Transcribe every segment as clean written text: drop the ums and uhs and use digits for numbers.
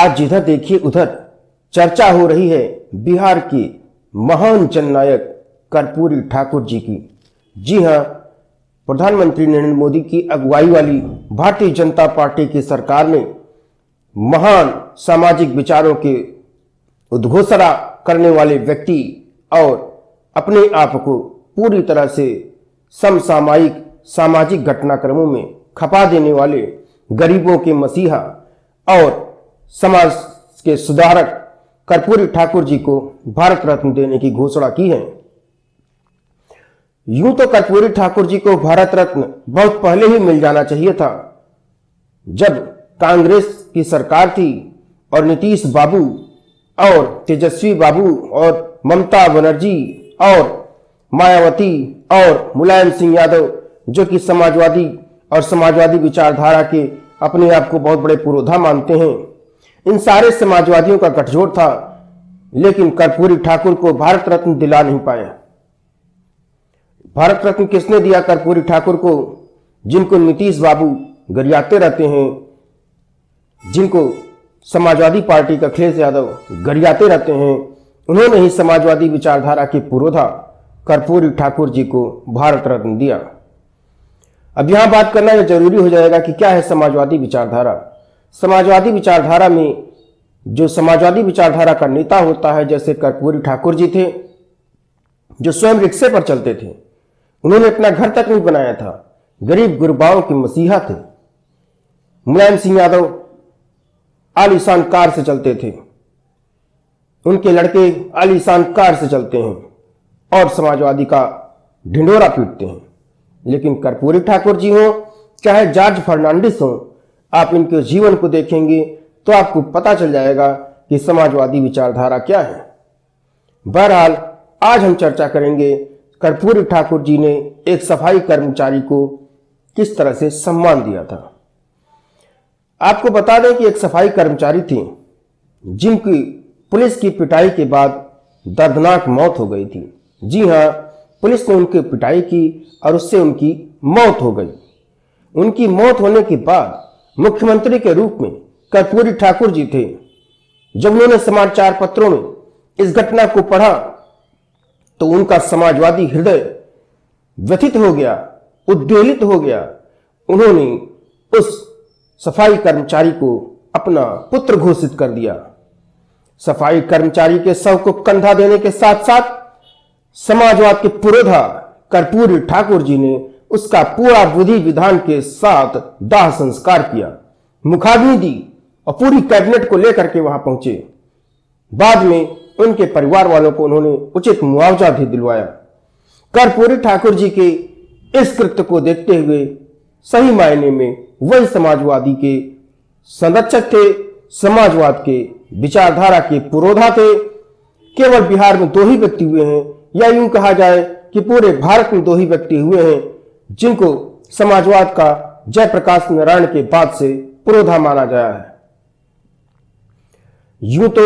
आज जिधर देखिए उधर चर्चा हो रही है बिहार के महान जननायक कर्पूरी ठाकुर जी की। जी हां, प्रधानमंत्री नरेंद्र मोदी की अगुवाई वाली भारतीय जनता पार्टी की सरकार ने महान सामाजिक विचारों के उद्घोषणा करने वाले व्यक्ति और अपने आप को पूरी तरह से समसामयिक सामाजिक घटनाक्रमों में खपा देने वाले गरीबों के मसीहा और समाज के सुधारक कर्पूरी ठाकुर जी को भारत रत्न देने की घोषणा की है। यूं तो कर्पूरी ठाकुर जी को भारत रत्न बहुत पहले ही मिल जाना चाहिए था, जब कांग्रेस की सरकार थी और नीतीश बाबू और तेजस्वी बाबू और ममता बनर्जी और मायावती और मुलायम सिंह यादव, जो कि समाजवादी विचारधारा के अपने आप को बहुत बड़े पुरोधा मानते हैं, इन सारे समाजवादियों का गठजोड़ था, लेकिन कर्पूरी ठाकुर को भारत रत्न दिला नहीं पाया। भारत रत्न किसने दिया कर्पूरी ठाकुर को? जिनको नीतीश बाबू गरियाते रहते हैं, जिनको समाजवादी पार्टी का अखिलेश यादव गरियाते रहते हैं, उन्होंने ही समाजवादी विचारधारा के पुरोधा कर्पूरी ठाकुर जी को भारत रत्न दिया। अब यहां बात करना यह जरूरी हो जाएगा कि क्या है समाजवादी विचारधारा। समाजवादी विचारधारा में जो समाजवादी विचारधारा का नेता होता है, जैसे कर्पूरी ठाकुर जी थे, जो स्वयं रिक्शे पर चलते थे, उन्होंने अपना घर तक नहीं बनाया था, गरीब गुरबाओं के मसीहा थे। मुलायम सिंह यादव आलीशान कार से चलते थे, उनके लड़के आलीशान कार से चलते हैं और समाजवादी का ढिंढोरा पीटते हैं। लेकिन कर्पूरी ठाकुर जी हो चाहे जॉर्ज फर्नांडिस हो, आप इनके जीवन को देखेंगे तो आपको पता चल जाएगा कि समाजवादी विचारधारा क्या है। बहरहाल आज हम चर्चा करेंगे कर्पूरी ठाकुर जी ने एक सफाई कर्मचारी को किस तरह से सम्मान दिया था। आपको बता दें कि एक सफाई कर्मचारी थी जिनकी पुलिस की पिटाई के बाद दर्दनाक मौत हो गई थी। जी हां, पुलिस ने उनकी पिटाई की और उससे उनकी मौत हो गई। उनकी मौत होने के बाद मुख्यमंत्री के रूप में कर्पूरी ठाकुर जी थे। जब उन्होंने समाचार पत्रों में इस घटना को पढ़ा तो उनका समाजवादी हृदय व्यथित हो गया, उद्वेलित हो गया। उन्होंने उस सफाई कर्मचारी को अपना पुत्र घोषित कर दिया। सफाई कर्मचारी के शव को कंधा देने के साथ साथ समाजवाद के पुरोधा कर्पूरी ठाकुर जी ने उसका पूरा विधि विधान के साथ दाह संस्कार किया, मुखाग्नि दी और पूरी कैबिनेट को लेकर के वहां पहुंचे। बाद में उनके परिवार वालों को उन्होंने उचित मुआवजा भी दिलवाया। कर्पूरी ठाकुर जी के इस कृत्य को देखते हुए सही मायने में वही समाजवादी के संरक्षक थे, समाजवाद के विचारधारा के पुरोधा थे। केवल बिहार में दो ही व्यक्ति हुए हैं, या यूं कहा जाए कि पूरे भारत में दो ही व्यक्ति हुए हैं जिनको समाजवाद का जयप्रकाश नारायण के बाद से पुरोधा माना गया है। यूं तो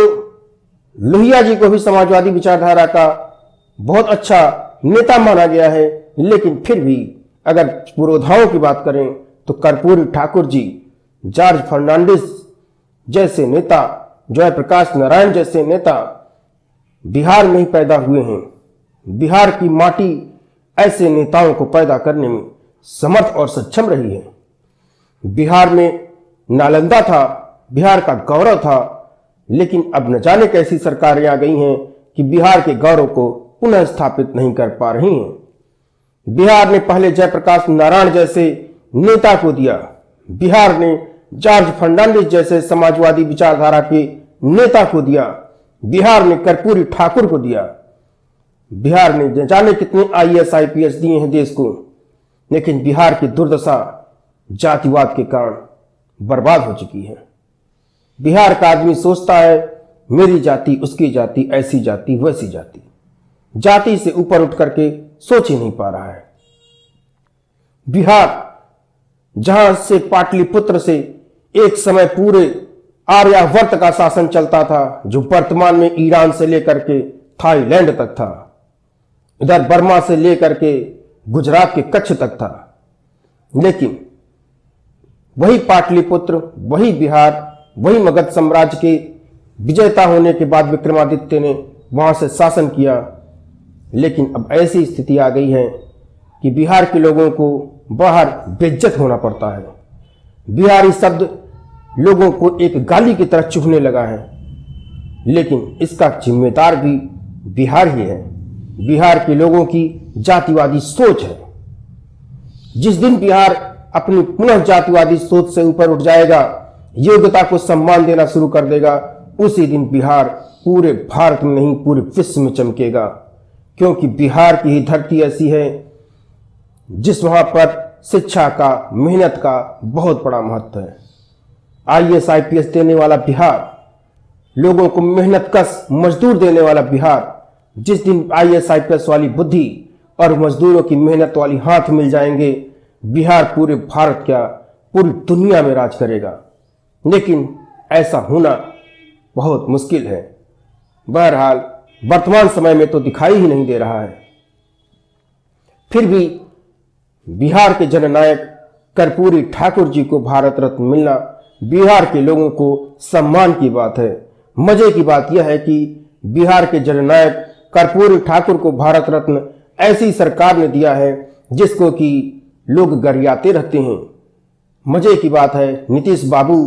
लोहिया जी को भी समाजवादी विचारधारा का बहुत अच्छा नेता माना गया है, लेकिन फिर भी अगर पुरोधाओं की बात करें तो कर्पूरी ठाकुर जी जॉर्ज फर्नांडिस जैसे नेता, जयप्रकाश नारायण जैसे नेता बिहार में ही पैदा हुए हैं। बिहार की माटी ऐसे नेताओं को पैदा करने में समर्थ और सक्षम रही है। बिहार में नालंदा था, बिहार का गौरव था, लेकिन अब न जाने कैसी सरकारें आ गई हैं कि बिहार के गौरव को पुनः स्थापित नहीं कर पा रही हैं। बिहार ने पहले जयप्रकाश नारायण जैसे नेता को दिया, बिहार ने जॉर्ज फर्नांडिस जैसे समाजवादी विचारधारा के नेता को दिया, बिहार ने कर्पूरी ठाकुर को दिया। बिहार ने जाने कितने IAS IPS दिए हैं देश को, लेकिन बिहार की दुर्दशा जातिवाद के कारण बर्बाद हो चुकी है। बिहार का आदमी सोचता है मेरी जाति, उसकी जाति, ऐसी जाति, वैसी जाति। जाति से ऊपर उठ करके सोच ही नहीं पा रहा है। बिहार जहां से पाटलिपुत्र से एक समय पूरे आर्यावर्त का शासन चलता था, जो वर्तमान में ईरान से लेकर के थाईलैंड तक था, इधर बर्मा से लेकर के गुजरात के कच्छ तक था, लेकिन वही पाटलिपुत्र, वही बिहार वही मगध साम्राज्य के विजेता होने के बाद विक्रमादित्य ने वहां से शासन किया। लेकिन अब ऐसी स्थिति आ गई है कि बिहार के लोगों को बाहर बेइज्जत होना पड़ता है। बिहारी शब्द लोगों को एक गाली की तरह चुभने लगा है। लेकिन इसका जिम्मेदार भी बिहार ही है। बिहार के लोगों की जातिवादी सोच है। जिस दिन बिहार अपनी पुनः जातिवादी सोच से ऊपर उठ जाएगा, योग्यता को सम्मान देना शुरू कर देगा, उसी दिन बिहार पूरे भारत में नहीं पूरे विश्व में चमकेगा। क्योंकि बिहार की ही धरती ऐसी है जिस वहां पर शिक्षा का, मेहनत का बहुत बड़ा महत्व है। IAS IPS देने वाला बिहार, लोगों को मेहनत कश मजदूर देने वाला बिहार, जिस दिन IAS IPS वाली बुद्धि और मजदूरों की मेहनत वाली हाथ मिल जाएंगे, बिहार पूरे भारत क्या पूरी दुनिया में राज करेगा। लेकिन ऐसा होना बहुत मुश्किल है। बहरहाल वर्तमान समय में तो दिखाई ही नहीं दे रहा है। फिर भी बिहार के जननायक कर्पूरी ठाकुर जी को भारत रत्न मिलना बिहार के लोगों को सम्मान की बात है। मजे की बात यह है कि बिहार के जननायक कर्पूरी ठाकुर को भारत रत्न ऐसी सरकार ने दिया है जिसको कि लोग गरियाते रहते हैं। मजे की बात है नीतीश बाबू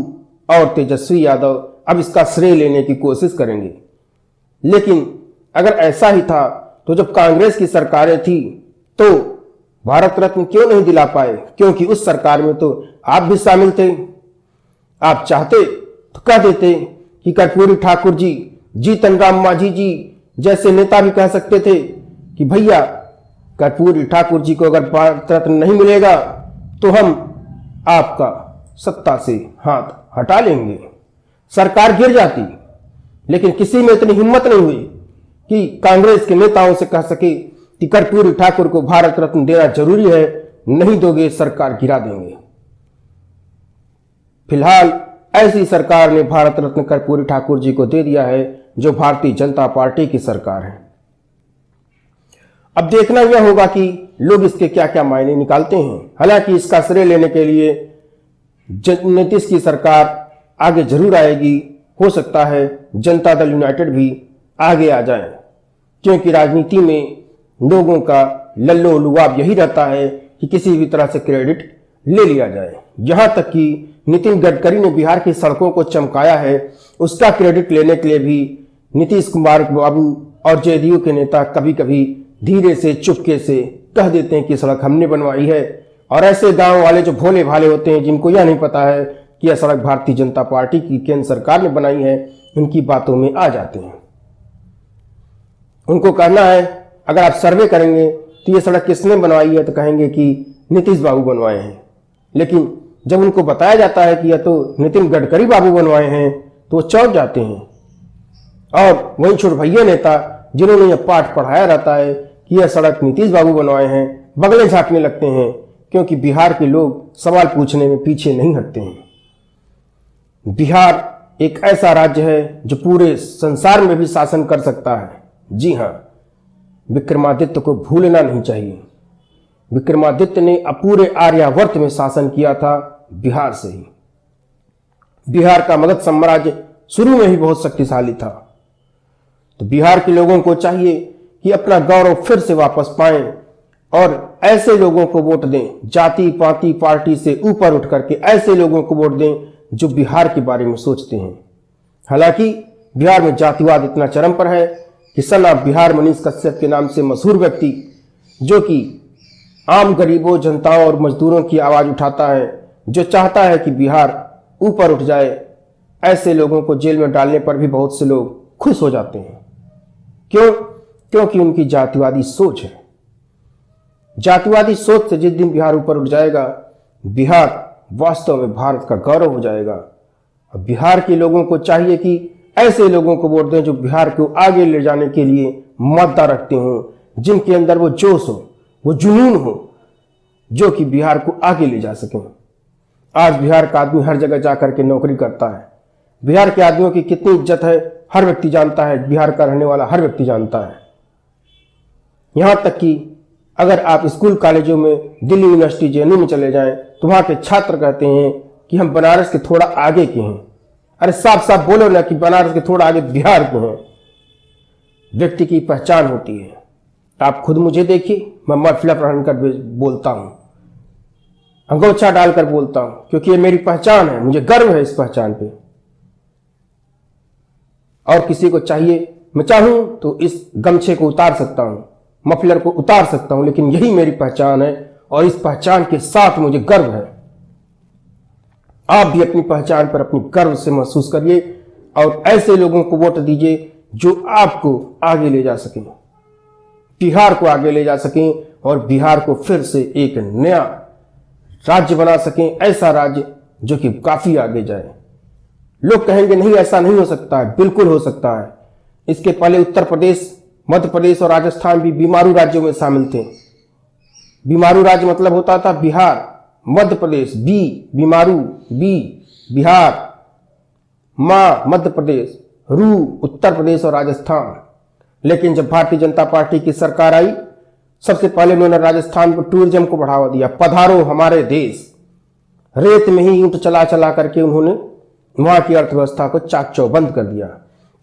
और तेजस्वी यादव अब इसका श्रेय लेने की कोशिश करेंगे। लेकिन अगर ऐसा ही था तो जब कांग्रेस की सरकारें थी तो भारत रत्न क्यों नहीं दिला पाए? क्योंकि उस सरकार में तो आप भी शामिल थे। आप चाहते तो कह देते कि कर्पूरी ठाकुर जी, जीतन राम मांझी जी जैसे नेता भी कह सकते थे कि भैया कर्पूरी ठाकुर जी को अगर भारत रत्न नहीं मिलेगा तो हम आपका सत्ता से हाथ हटा लेंगे। सरकार गिर जाती। लेकिन किसी में इतनी हिम्मत नहीं हुई कि कांग्रेस के नेताओं से कह सके कि कर्पूरी ठाकुर को भारत रत्न देना जरूरी है, नहीं दोगे सरकार गिरा देंगे। फिलहाल ऐसी सरकार ने भारत रत्न कर्पूरी ठाकुर जी को दे दिया है जो भारतीय जनता पार्टी की सरकार है। अब देखना यह होगा कि लोग इसके क्या क्या मायने निकालते हैं। हालांकि इसका श्रेय लेने के लिए नीतीश की सरकार आगे जरूर आएगी। हो सकता है जनता दल यूनाइटेड भी आगे आ जाए, क्योंकि राजनीति में लोगों का लल्लो लुआब यही रहता है कि किसी भी तरह से क्रेडिट ले लिया जाए। यहां तक कि नितिन गडकरी ने बिहार की सड़कों को चमकाया है, उसका क्रेडिट लेने के लिए भी नीतीश कुमार बाबू और जेडीयू के नेता कभी कभी धीरे से चुपके से कह देते हैं कि सड़क हमने बनवाई है। और ऐसे गांव वाले जो भोले भाले होते हैं, जिनको यह नहीं पता है कि यह सड़क भारतीय जनता पार्टी की केंद्र सरकार ने बनाई है, उनकी बातों में आ जाते हैं। उनको कहना है अगर आप सर्वे करेंगे तो ये सड़क किसने बनवाई है, तो कहेंगे कि नीतीश बाबू बनवाए हैं। लेकिन जब उनको बताया जाता है कि यह तो नितिन गडकरी बाबू बनवाए हैं तो वो चौंक जाते हैं। और वही छोटे नेता जिन्होंने यह पाठ पढ़ाया रहता है कि यह सड़क नीतीश बाबू बनवाए हैं, बगले झांकने लगते हैं, क्योंकि बिहार के लोग सवाल पूछने में पीछे नहीं हटते हैं। बिहार एक ऐसा राज्य है जो पूरे संसार में भी शासन कर सकता है। जी हां, विक्रमादित्य को भूलना नहीं चाहिए। विक्रमादित्य ने पूरे आर्यावर्त में शासन किया था बिहार से ही। बिहार का मगध साम्राज्य शुरू में ही बहुत शक्तिशाली था। तो बिहार के लोगों को चाहिए कि अपना गौरव फिर से वापस पाएं और ऐसे लोगों को वोट दें, जाति पाति पार्टी से ऊपर उठ करके ऐसे लोगों को वोट दें जो बिहार के बारे में सोचते हैं। हालांकि बिहार में जातिवाद इतना चरम पर है कि सना बिहार मनीष कश्यप के नाम से मशहूर व्यक्ति, जो कि आम गरीबों, जनताओं और मजदूरों की आवाज उठाता है, जो चाहता है कि बिहार ऊपर उठ जाए, ऐसे लोगों को जेल में डालने पर भी बहुत से लोग खुश हो जाते हैं। क्यों? क्योंकि उनकी जातिवादी सोच है। जातिवादी सोच से जिस दिन बिहार ऊपर उठ जाएगा, बिहार वास्तव में भारत का गौरव हो जाएगा। अब बिहार के लोगों को चाहिए कि ऐसे लोगों को वोट दें जो बिहार को आगे ले जाने के लिए मादा रखते हों, जिनके अंदर वो जोश हो, वो जुनून हो, जो कि बिहार को आगे ले जा सकें। आज बिहार का आदमी हर जगह जाकर के नौकरी करता है। बिहार के आदमियों की कितनी इज्जत है हर व्यक्ति जानता है, बिहार का रहने वाला हर व्यक्ति जानता है। यहां तक कि अगर आप स्कूल कॉलेजों में दिल्ली यूनिवर्सिटी, जेएनयू में चले जाएं तो वहां के छात्र कहते हैं कि हम बनारस के थोड़ा आगे के हैं। अरे साफ साफ बोलो ना कि बनारस के थोड़ा आगे बिहार को है। व्यक्ति की पहचान होती है। आप खुद मुझे देखिए, मैं मफलर पहनकर बोलता हूं, अंगोछा डालकर बोलता हूं, क्योंकि ये मेरी पहचान है, मुझे गर्व है इस पहचान पे। और किसी को चाहिए, मैं चाहूं तो इस गमछे को उतार सकता हूं, मफलर को उतार सकता हूं, लेकिन यही मेरी पहचान है और इस पहचान के साथ मुझे गर्व है। आप भी अपनी पहचान पर अपनी गर्व से महसूस करिए और ऐसे लोगों को वोट दीजिए जो आपको आगे ले जा सकें, बिहार को आगे ले जा सकें और बिहार को फिर से एक नया राज्य बना सकें, ऐसा राज्य जो कि काफी आगे जाए। लोग कहेंगे नहीं ऐसा नहीं हो सकता है, बिल्कुल हो सकता है। इसके पहले उत्तर प्रदेश, मध्य प्रदेश और राजस्थान भी बीमारू राज्यों में शामिल थे। बीमारू राज्य मतलब होता था बिहार, मध्य प्रदेश, बी बीमारू, बी बिहार, मा मध्य प्रदेश, रू उत्तर प्रदेश और राजस्थान। लेकिन जब भारतीय जनता पार्टी की सरकार आई, सबसे पहले उन्होंने राजस्थान को टूरिज्म को बढ़ावा दिया। पधारो हमारे देश, रेत में ही ऊंट चला चला करके उन्होंने वहां की अर्थव्यवस्था को चाक चौबंद कर दिया।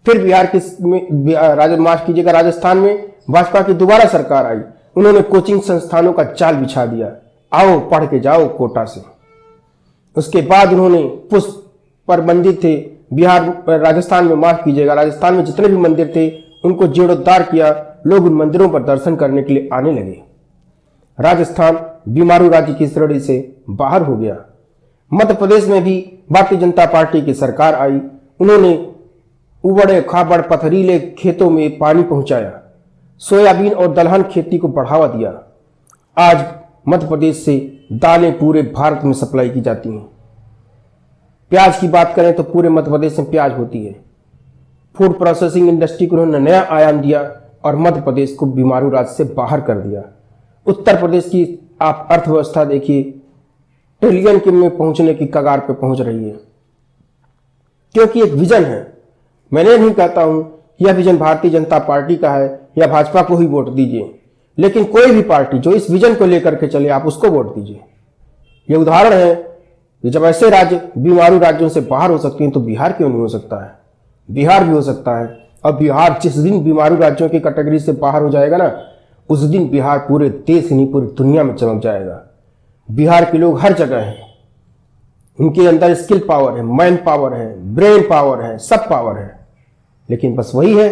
फिर बिहार की माफ कीजिएगा राजस्थान में भाजपा की दोबारा सरकार आई, उन्होंने कोचिंग संस्थानों का जाल बिछा दिया, आओ पढ़ के जाओ कोटा से। उसके बाद उन्होंने पुष्प पर मंदिर थे राजस्थान में, माफ कीजिएगा राजस्थान में जितने भी मंदिर थे उनको जीर्णोद्धार किया, लोग उन मंदिरों पर दर्शन करने के लिए आने लगे। राजस्थान बीमारू राज्य की श्रेणी से बाहर हो गया। मध्य प्रदेश में भी भारतीय जनता पार्टी की सरकार आई, उन्होंने उबड़े खाबड़ पथरीले खेतों में पानी पहुंचाया, सोयाबीन और दलहन खेती को बढ़ावा दिया। आज मध्य प्रदेश से दालें पूरे भारत में सप्लाई की जाती हैं। प्याज की बात करें तो पूरे मध्य प्रदेश में प्याज होती है। फूड प्रोसेसिंग इंडस्ट्री को उन्होंने नया आयाम दिया और मध्य प्रदेश को बीमारू राज्य से बाहर कर दिया। उत्तर प्रदेश की आप अर्थव्यवस्था देखिए, ट्रिलियन के में पहुंचने की कगार पे पहुंच रही है, क्योंकि एक विजन है। मैंने नहीं कहता हूं यह विजन भारतीय जनता पार्टी का है या भाजपा को ही वोट दीजिए, लेकिन कोई भी पार्टी जो इस विजन को लेकर के चले आप उसको वोट दीजिए। यह उदाहरण है कि जब ऐसे राज्य बीमारू राज्यों से बाहर हो सकते हैं तो बिहार क्यों नहीं हो सकता है? बिहार भी हो सकता है। और बिहार जिस दिन बीमारू राज्यों की कैटेगरी से बाहर हो जाएगा ना, उस दिन बिहार पूरे देश नहीं पूरी दुनिया में चमक जाएगा। बिहार के लोग हर जगह हैं, उनके अंदर स्किल पावर है, मैन पावर है, ब्रेन पावर है, सब पावर है, लेकिन बस वही है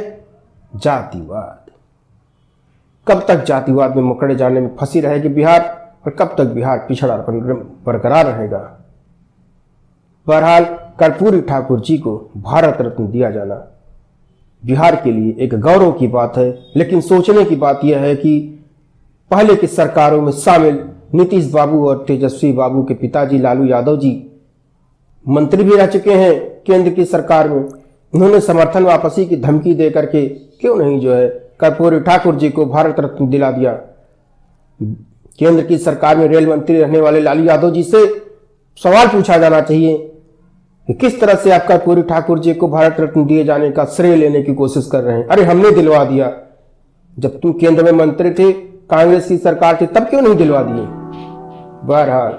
जातिवाद। कब तक जातिवाद में मुकड़े जाने में फंसी रहेगी बिहार और कब तक बिहार पिछड़ा बरकरार रहेगा? बहरहाल कर्पूरी ठाकुर जी को भारत रत्न दिया जाना बिहार के लिए एक गौरव की बात है। लेकिन सोचने की बात यह है कि पहले की सरकारों में शामिल नीतीश बाबू और तेजस्वी बाबू के पिताजी लालू यादव जी मंत्री भी रह चुके हैं केंद्र की सरकार में। उन्होंने समर्थन वापसी की धमकी दे करके क्यों नहीं जो है कर्पूरी ठाकुर जी को भारत रत्न दिला दिया। केंद्र की सरकार में रेल मंत्री रहने वाले लालू यादव जी से सवाल पूछा जाना चाहिए कि किस तरह से आप कर्पूरी ठाकुर जी को भारत रत्न दिए जाने का श्रेय लेने की कोशिश कर रहे हैं। अरे हमने दिलवा दिया, जब तुम केंद्र में मंत्री थे, कांग्रेस की सरकार थी, तब क्यों नहीं दिलवा दिए? बहरहाल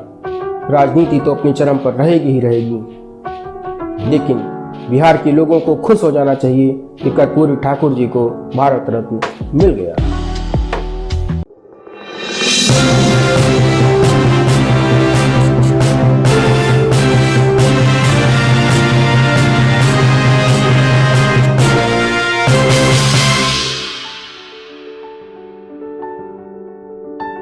राजनीति तो अपने चरम पर रहेगी ही रहेगी, लेकिन बिहार के लोगों को खुश हो जाना चाहिए कि कर्पूरी ठाकुर जी को भारत रत्न मिल गया।